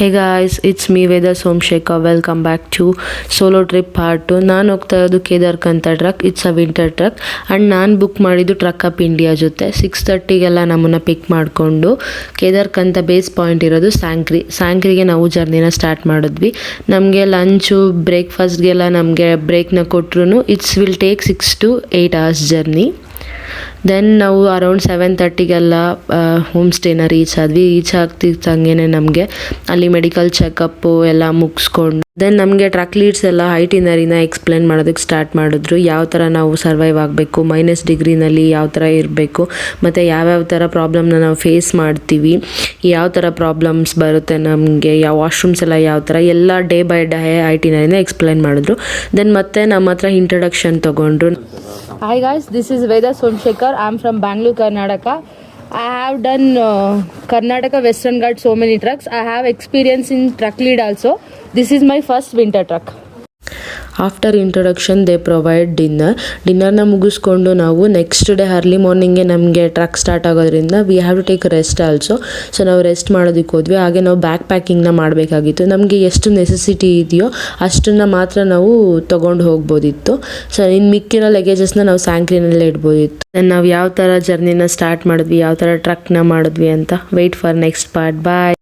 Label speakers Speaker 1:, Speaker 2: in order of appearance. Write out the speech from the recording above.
Speaker 1: Hey guys, it's me Veda Somashekar. Welcome back to solo trip part 2. ನಾನು ಹೋಗ್ತಾ ಇರೋದು ಕೇದಾರ್ಕಂತ trek. It's a winter trek and ನಾನು book ಮಾಡಿದ್ದು ಟ್ರಕ್ ಅಪ್ ಇಂಡಿಯಾ ಜೊತೆ. 6:30ಗೆಲ್ಲ ನಮ್ಮನ್ನು ಪಿಕ್ ಮಾಡಿಕೊಂಡು ಕೇದಾರ್ಕಂತ ಬೇಸ್ ಪಾಯಿಂಟ್ ಇರೋದು ಸ್ಯಾಂಕ್ರಿಗೆ ನಾವು ಜರ್ನಿನ ಸ್ಟಾರ್ಟ್ ಮಾಡಿದ್ವಿ. ನಮಗೆ ಲಂಚು ಬ್ರೇಕ್ಫಾಸ್ಟ್ಗೆಲ್ಲ ನಮಗೆ ಬ್ರೇಕ್ನ ಕೊಟ್ಟರು. Its will take 6 to 8 hours journey. Then ನಾವು ಅರೌಂಡ್ 7:30ಗೆಲ್ಲ ಹೋಮ್ ಸ್ಟೇನ ರೀಚ್ ಆಗ್ತಿದ್ದಂಗೆ ನಮಗೆ ಅಲ್ಲಿ ಮೆಡಿಕಲ್ ಚೆಕಪ್ಪು ಎಲ್ಲ ಮುಗಿಸ್ಕೊಂಡು ದೆನ್ ನಮಗೆ ಟ್ರಕ್ ಲೀಡ್ಸ್ ಎಲ್ಲ ಐಟಿನರಿನ ಎಕ್ಸ್ಪ್ಲೇನ್ ಮಾಡೋದಕ್ಕೆ ಸ್ಟಾರ್ಟ್ ಮಾಡಿದ್ರು. ಯಾವ ಥರ ನಾವು ಸರ್ವೈವ್ ಆಗಬೇಕು, -ಡಿಗ್ರಿನಲ್ಲಿ ಯಾವ ಥರ ಇರಬೇಕು, ಮತ್ತು ಯಾವ್ಯಾವ ಥರ ಪ್ರಾಬ್ಲಮ್ನ ನಾವು ಫೇಸ್ ಮಾಡ್ತೀವಿ, ಯಾವ ಥರ ಪ್ರಾಬ್ಲಮ್ಸ್ ಬರುತ್ತೆ ನಮಗೆ, ಯಾವ ವಾಶ್ರೂಮ್ಸ್ ಎಲ್ಲ ಯಾವ ಥರ ಎಲ್ಲ ಡೇ ಬೈ ಡೇ ಐಟಿನರಿನ ಎಕ್ಸ್ಪ್ಲೇನ್ ಮಾಡಿದ್ರು. ದೆನ್ ಮತ್ತೆ ನಮ್ಮ ಹತ್ರ ಇಂಟ್ರಡಕ್ಷನ್ ತೊಗೊಂಡ್ರು.
Speaker 2: Hi guys, this is Veda Somshekar. I am from Bangalore, Karnataka. I have done Karnataka Western Ghats so many trucks. I have experience in truck lead also. This is my first winter truck.
Speaker 1: After introduction they provide ಡಿನ್ನರ್ನ ಮುಗಿಸ್ಕೊಂಡು ನಾವು next day early ಮಾರ್ನಿಂಗ್ಗೆ ನಮಗೆ trek start ಆಗೋದ್ರಿಂದ we have to take rest also. So ನಾವು rest ಮಾಡೋದಕ್ಕೆ ಹೋದ್ವಿ. ಹಾಗೆ ನಾವು ಬ್ಯಾಕ್ ಪ್ಯಾಕಿಂಗ್ನ ಮಾಡಬೇಕಾಗಿತ್ತು. ನಮಗೆ ಎಷ್ಟು ನೆಸೆಸಿಟಿ ಇದೆಯೋ ಅಷ್ಟನ್ನು ಮಾತ್ರ ನಾವು ತೊಗೊಂಡು ಹೋಗ್ಬೋದಿತ್ತು. ಸೊ ಇನ್ನು ಮಿಕ್ಕಿರೋ ಲಗೇಜಸ್ನ ನಾವು ಸ್ಯಾಂಕ್ರಿನಲ್ಲೇ ಇಡ್ಬೋದಿತ್ತು. ನಾವು ಯಾವ ಥರ ಜರ್ನಿನ ಸ್ಟಾರ್ಟ್ ಮಾಡಿದ್ವಿ, ಯಾವ ಥರ ಟ್ರಕ್ನ ಮಾಡಿದ್ವಿ ಅಂತ wait for next part. Bye.